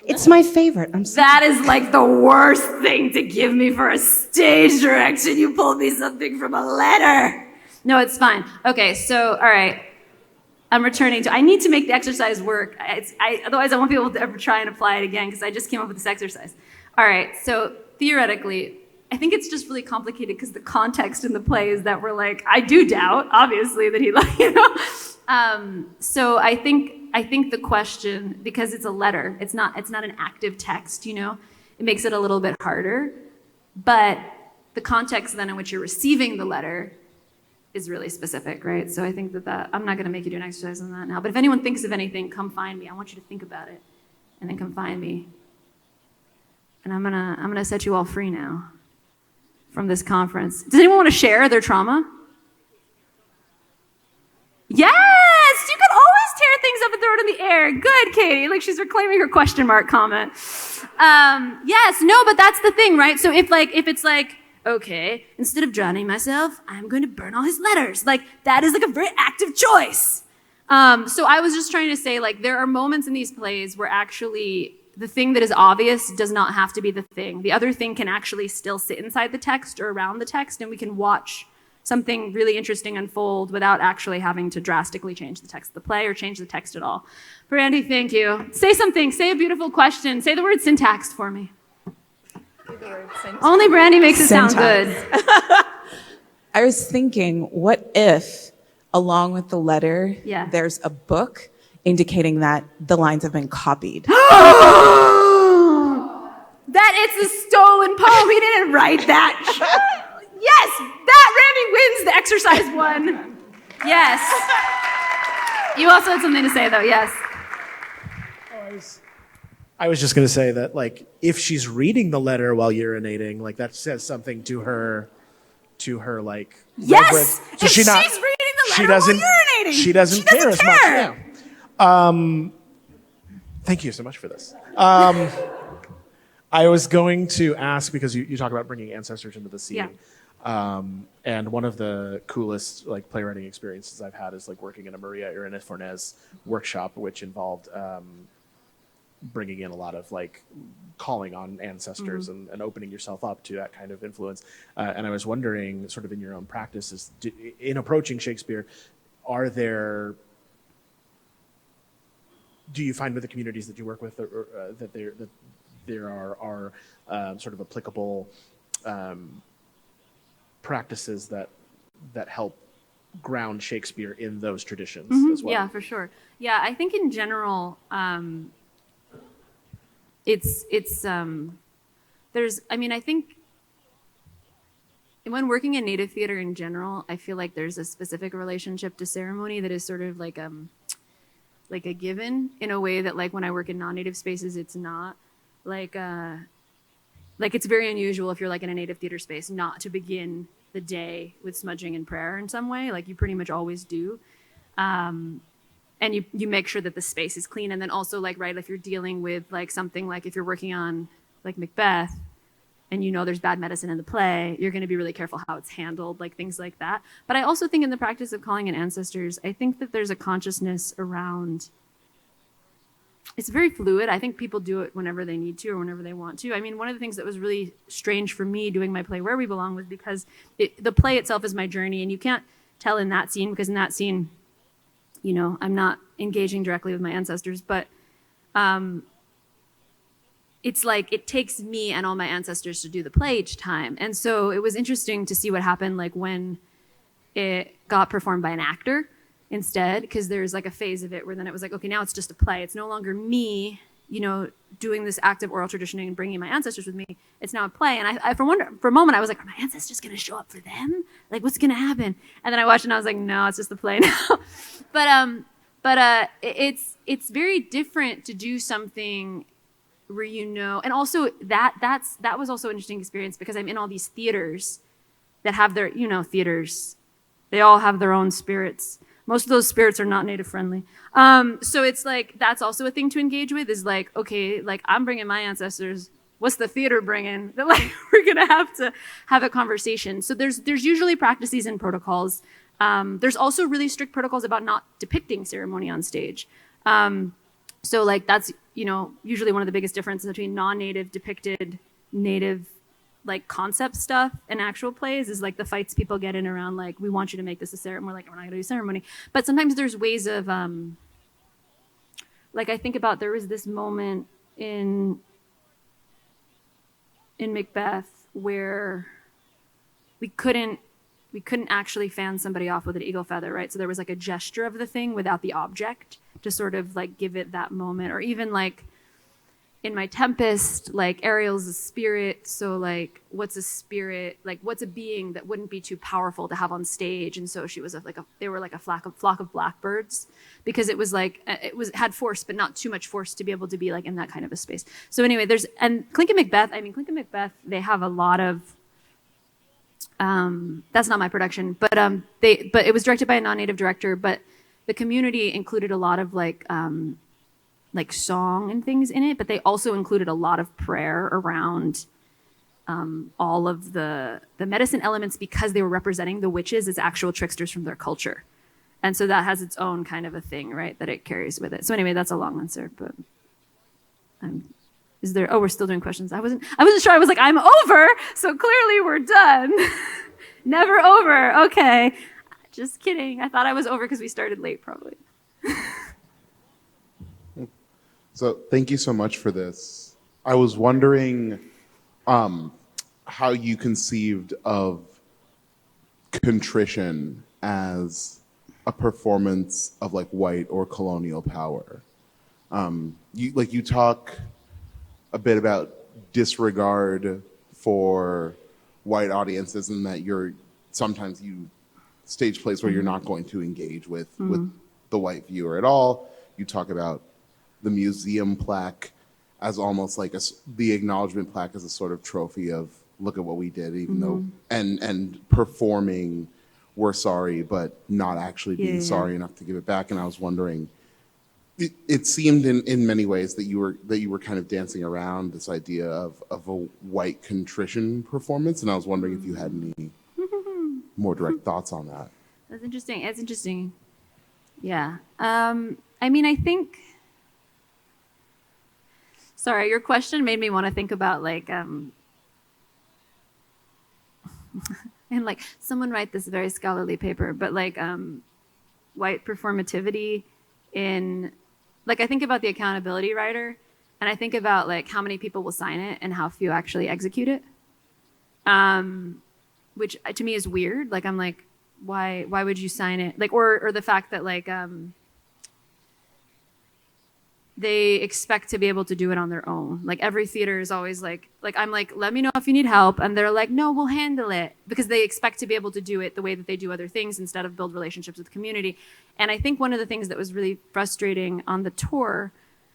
It's my favorite. I'm sorry. That is like the worst thing to give me for a stage direction. You pulled me something from a letter. No, it's fine. Okay, so, all right. I'm returning to, I need to make the exercise work. Otherwise I won't be able to ever try and apply it again because I just came up with this exercise. All right, so theoretically, I think it's just really complicated because the context in the play is that we're like, I do doubt, obviously, that he, So I think the question, because it's a letter, it's not an active text, it makes it a little bit harder. But the context then in which you're receiving the letter is really specific, right? So I think that I'm not going to make you do an exercise on that now. But if anyone thinks of anything, come find me. I want you to think about it, and then come find me. And I'm gonna set you all free now from this conference. Does anyone want to share their trauma? Yes, you can always tear things up and throw it in the air. Good, Katie. Like she's reclaiming her question mark comment. Yes, no, but that's the thing, right? So if it's like, okay, instead of drowning myself, I'm going to burn all his letters. Like that is like a very active choice. So I was just trying to say, like, there are moments in these plays where actually the thing that is obvious does not have to be the thing. The other thing can actually still sit inside the text or around the text, and we can watch something really interesting unfold without actually having to drastically change the text of the play or change the text at all. Brandy, thank you. Say something. Say a beautiful question. Say the word syntax for me. Only Brandy makes it sound good. I was thinking, what if, along with the letter, there's a book indicating that the lines have been copied? That it's a stolen poem. He didn't write that. Yes, that Randy wins the exercise one. Yes. You also had something to say, though. Yes. I was just going to say that, like, if she's reading the letter while urinating, like, that says something to her, like... Yes! So if she's reading the letter while urinating! She doesn't care as much. Yeah. Thank you so much for this. I was going to ask, because you talk about bringing ancestors into the scene. Yeah. And one of the coolest, like, playwriting experiences I've had is, like, working in a Maria Irene Fornés workshop, which involved... bringing in a lot of like calling on ancestors and opening yourself up to that kind of influence. And I was wondering, sort of in your own practices, in approaching Shakespeare, do you find with the communities that you work with that there are sort of applicable practices that help ground Shakespeare in those traditions as well? Yeah, for sure. Yeah, I think in general, I think when working in Native theater in general, I feel like there's a specific relationship to ceremony that is sort of like a given in a way that, like, when I work in non-Native spaces, it's not. Like it's very unusual if you're like in a Native theater space not to begin the day with smudging and prayer in some way. Like you pretty much always do. And you make sure that the space is clean. And then also, like, right, if you're dealing with like something like if you're working on like Macbeth and there's bad medicine in the play, you're going to be really careful how it's handled, like things like that. But I also think in the practice of calling in ancestors, I think that there's a consciousness around, it's very fluid. I think people do it whenever they need to or whenever they want to. I mean, one of the things that was really strange for me doing my play Where We Belong was because the play itself is my journey, and you can't tell in that scene because in that scene, you know, I'm not engaging directly with my ancestors, but it's like it takes me and all my ancestors to do the play each time. And so it was interesting to see what happened like when it got performed by an actor instead, because there's like a phase of it where then it was like, okay, now it's just a play. It's no longer me, you know, doing this active oral traditioning and bringing my ancestors with me. It's now a play. And I for a moment, I was like, are my ancestors going to show up for them? Like, what's going to happen? And then I watched it and I was like, no, it's just a play now. but it's very different to do something where, you know, and also that was also an interesting experience because I'm in all these theaters that have their, you know, theaters, they all have their own spirits. Most of those spirits are not native friendly. So it's like, that's also a thing to engage with is like, okay, like I'm bringing my ancestors. What's the theater bringing? That like, we're going to have a conversation. So there's usually practices and protocols. There's also really strict protocols about not depicting ceremony on stage. So like, that's, you know, usually one of the biggest differences between non-native depicted native like concept stuff and actual plays is like the fights people get in around like, we want you to make this a ceremony. We're like, we're not gonna do ceremony. But sometimes there's ways of, like I think about, there was this moment in Macbeth where we couldn't actually fan somebody off with an eagle feather, right? So there was like a gesture of the thing without the object to sort of like give it that moment. Or even like in my Tempest, like Ariel's a spirit. So like, what's a spirit? Like, what's a being that wouldn't be too powerful to have on stage? And so she was they were like a flock of blackbirds because it was like, had force, but not too much force to be able to be like in that kind of a space. So anyway, and Clink and Macbeth, they have a lot of, that's not my production, but it was directed by a non-native director, but the community included a lot of like song and things in it, but they also included a lot of prayer around all of the medicine elements because they were representing the witches as actual tricksters from their culture. And so that has its own kind of a thing, right, that it carries with it. So anyway, that's a long answer, but is there, oh, we're still doing questions. I wasn't sure. I was like, I'm over, so clearly we're done. Never over, okay. Just kidding. I thought I was over because we started late, probably. So thank you so much for this. I was wondering how you conceived of contrition as a performance of like white or colonial power. You talk a bit about disregard for white audiences and that sometimes you stage plays where you're not going to engage with the white viewer at all. You talk about the museum plaque as almost like the acknowledgement plaque as a sort of trophy of look at what we did, even though and performing we're sorry, but not actually being sorry enough to give it back. And I was wondering, it seemed in many ways that you were kind of dancing around this idea of a white contrition performance, and I was wondering if you had any more direct thoughts on that. That's interesting. It's interesting. Yeah. I mean, I think. Sorry, your question made me want to think about like, and like someone write this very scholarly paper, but like white performativity in, like I think about the accountability rider, and I think about like how many people will sign it and how few actually execute it, which to me is weird. Like I'm like, why would you sign it? Like or the fact that like they expect to be able to do it on their own. Like every theater is always like I'm like, let me know if you need help. And they're like, no, we'll handle it. Because they expect to be able to do it the way that they do other things instead of build relationships with the community. And I think one of the things that was really frustrating on the tour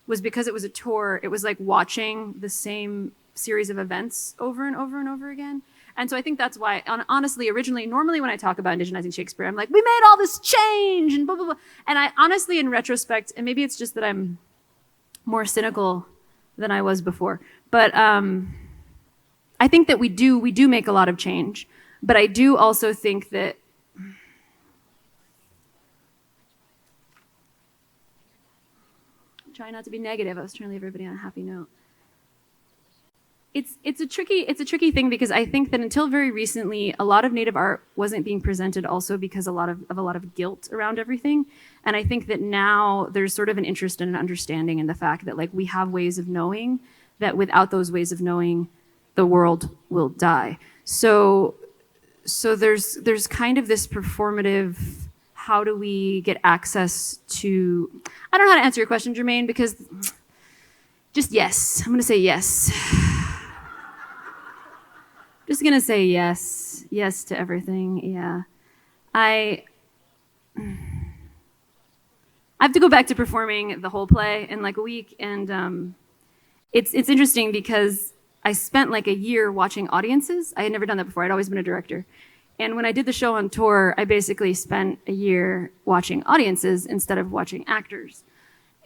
was because it was a tour, it was like watching the same series of events over and over and over again. And so I think that's why, honestly, normally when I talk about indigenizing Shakespeare, I'm like, we made all this change and blah, blah, blah. And I honestly, in retrospect, and maybe it's just that I'm more cynical than I was before. But I think that we do make a lot of change. But I do also think that try not to be negative. I was trying to leave everybody on a happy note. it's a tricky thing because I think that until very recently, a lot of Native art wasn't being presented also because of a lot of guilt around everything. And I think that now there's sort of an interest and an understanding in the fact that like we have ways of knowing that without those ways of knowing, the world will die. So there's kind of this performative, how do we get access to, I don't know how to answer your question, Jermaine, because just yes. I'm gonna say yes. Just gonna say yes. Yes to everything, yeah. I have to go back to performing the whole play in like a week, and it's interesting because I spent like a year watching audiences. I had never done that before. I'd always been a director. And when I did the show on tour, I basically spent a year watching audiences instead of watching actors.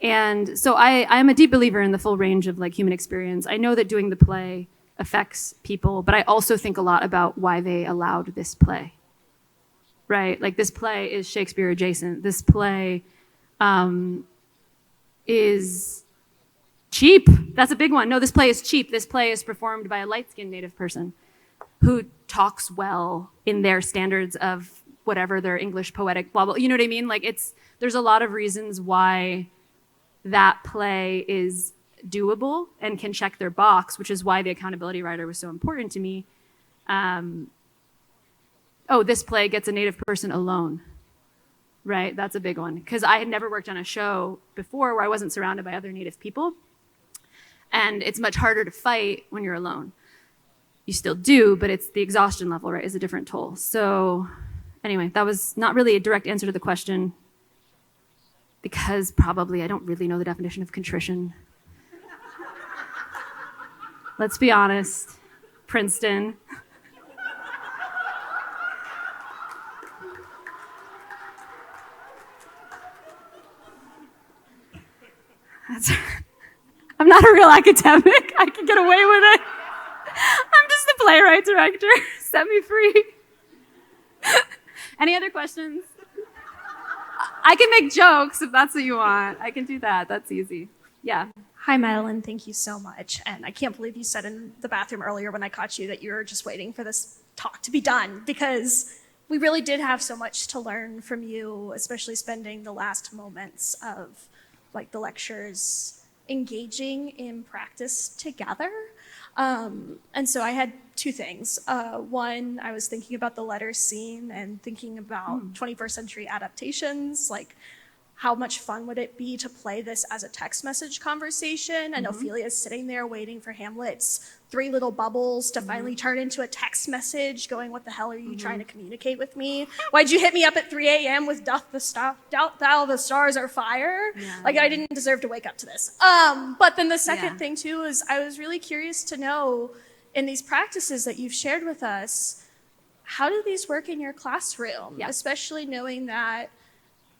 And so I'm a deep believer in the full range of like human experience. I know that doing the play affects people, but I also think a lot about why they allowed this play, right? Like this play is Shakespeare adjacent. This play is cheap. That's a big one. No, this play is cheap. This play is performed by a light-skinned Native person who talks well in their standards of whatever their English poetic blah blah. You know what I mean? Like there's a lot of reasons why that play is doable and can check their box, which is why the accountability rider was so important to me. This play gets a Native person alone, right? That's a big one because I had never worked on a show before where I wasn't surrounded by other Native people. And it's much harder to fight when you're alone. You still do, but it's the exhaustion level, right, is a different toll. So anyway, that was not really a direct answer to the question because probably I don't really know the definition of contrition. Let's be honest, Princeton. I'm not a real academic. I can get away with it. I'm just the playwright director. Set me free. Any other questions? I can make jokes if that's what you want. I can do that. That's easy. Yeah. Hi, Madeline. Thank you so much. And I can't believe you said in the bathroom earlier when I caught you that you were just waiting for this talk to be done because we really did have so much to learn from you, especially spending the last moments of like the lectures engaging in practice together. And so I had two things. One, I was thinking about the letter scene and thinking about 21st century adaptations, like how much fun would it be to play this as a text message conversation? And Ophelia's sitting there waiting for Hamlet's three little bubbles to finally turn into a text message going, what the hell are you trying to communicate with me? Why'd you hit me up at 3 a.m. with doubt thou the stars are fire? Yeah, like I didn't deserve to wake up to this. But then the second thing too is I was really curious to know in these practices that you've shared with us, how do these work in your classroom? Yeah. Especially knowing that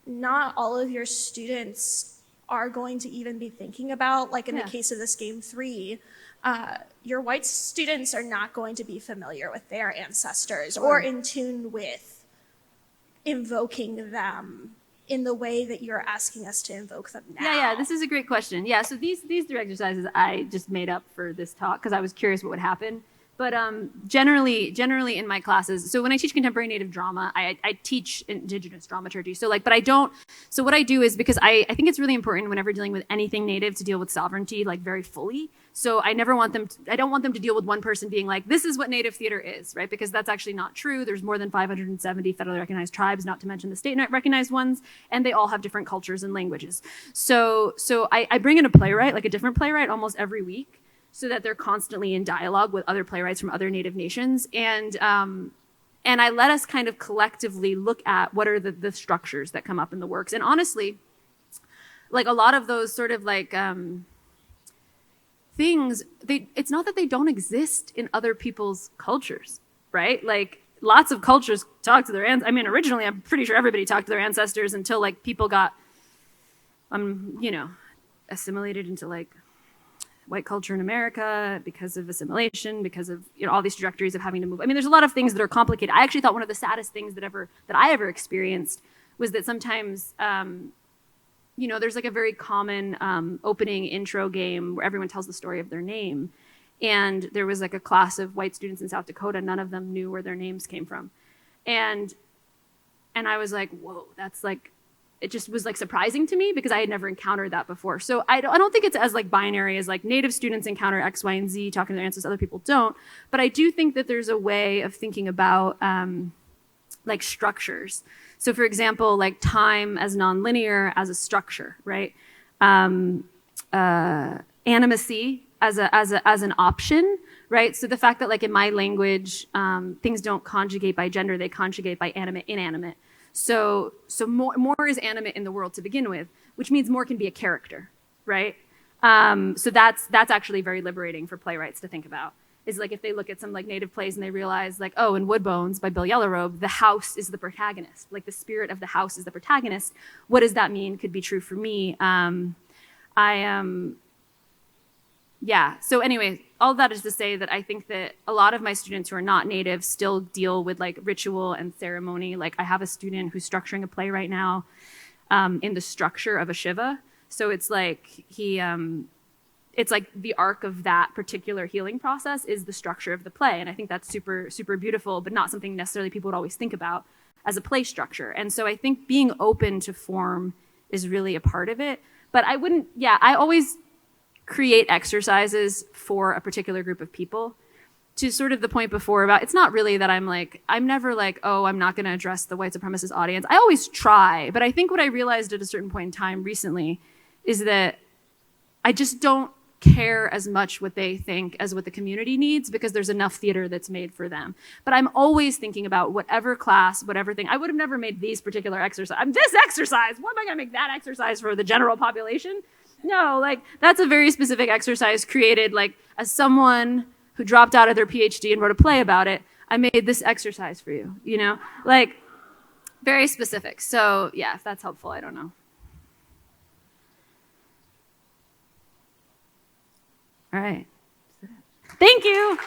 not all of your students are going to even be thinking about, like in the case of this game 3, your white students are not going to be familiar with their ancestors or in tune with invoking them in the way that you're asking us to invoke them now. Yeah, this is a great question. Yeah, so these 3 exercises I just made up for this talk because I was curious what would happen. But generally in my classes, so when I teach contemporary Native drama, I teach Indigenous dramaturgy. So what I do is because I think it's really important whenever dealing with anything Native to deal with sovereignty like very fully. So I don't want them to deal with one person being like, this is what Native theater is, right? Because that's actually not true. There's more than 570 federally recognized tribes, not to mention the state recognized ones, and they all have different cultures and languages. So I bring in a playwright, like a different playwright almost every week, so that they're constantly in dialogue with other playwrights from other Native nations. And I let us kind of collectively look at what are the structures that come up in the works. And honestly, like a lot of those sort of like things, it's not that they don't exist in other people's cultures, right? Like lots of cultures talk to their originally I'm pretty sure everybody talked to their ancestors until like people got, assimilated into like white culture in America because of assimilation, because of all these trajectories of having to move. I mean, there's a lot of things that are complicated. I actually thought one of the saddest things that I ever experienced was that sometimes, there's like a very common opening intro game where everyone tells the story of their name. And there was like a class of white students in South Dakota. None of them knew where their names came from. And I was like, whoa, that's like, it just was like surprising to me because I had never encountered that before. So I don't think it's as like binary as like Native students encounter X, Y, and Z, talking to their ancestors, other people don't. But I do think that there's a way of thinking about like structures. So for example, like time as nonlinear as a structure, right? Animacy as an option, right? So the fact that like in my language, things don't conjugate by gender, they conjugate by animate, inanimate. So more is animate in the world to begin with, which means more can be a character, right? So that's actually very liberating for playwrights to think about. Is like if they look at some like Native plays and they realize like, oh, in Woodbones by Bill Yellowrobe, the house is the protagonist. Like the spirit of the house is the protagonist. What does that mean? Could be true for me. Yeah, so anyway, all that is to say that I think that a lot of my students who are not Native still deal with like ritual and ceremony. Like I have a student who's structuring a play right now in the structure of a Shiva. So it's like it's like the arc of that particular healing process is the structure of the play. And I think that's super, super beautiful, but not something necessarily people would always think about as a play structure. And so I think being open to form is really a part of it. But I always create exercises for a particular group of people. To sort of the point before about, it's not really that I'm never like, oh, I'm not going to address the white supremacist audience. I always try, but I think what I realized at a certain point in time recently is that I just don't care as much what they think as what the community needs because there's enough theater that's made for them. But I'm always thinking about whatever class, whatever thing. I would have never made these particular exercise. This exercise, what am I going to make that exercise for the general population? No, like that's a very specific exercise created like as someone who dropped out of their PhD and wrote a play about it. I made this exercise for you, you know, like very specific. So yeah, if that's helpful, I don't know. All right. Thank you.